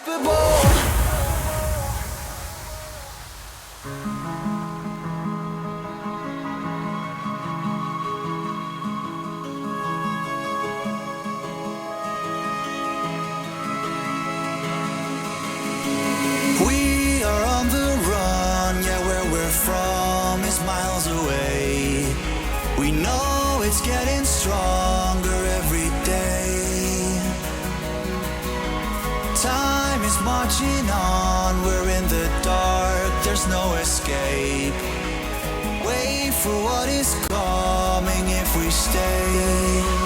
unstoppable. We are on the run, yeah, where we're from is miles away. We know it's getting stronger every day. Time is marching on, we're in the dark, there's no escape. Wait for what is coming if we stay.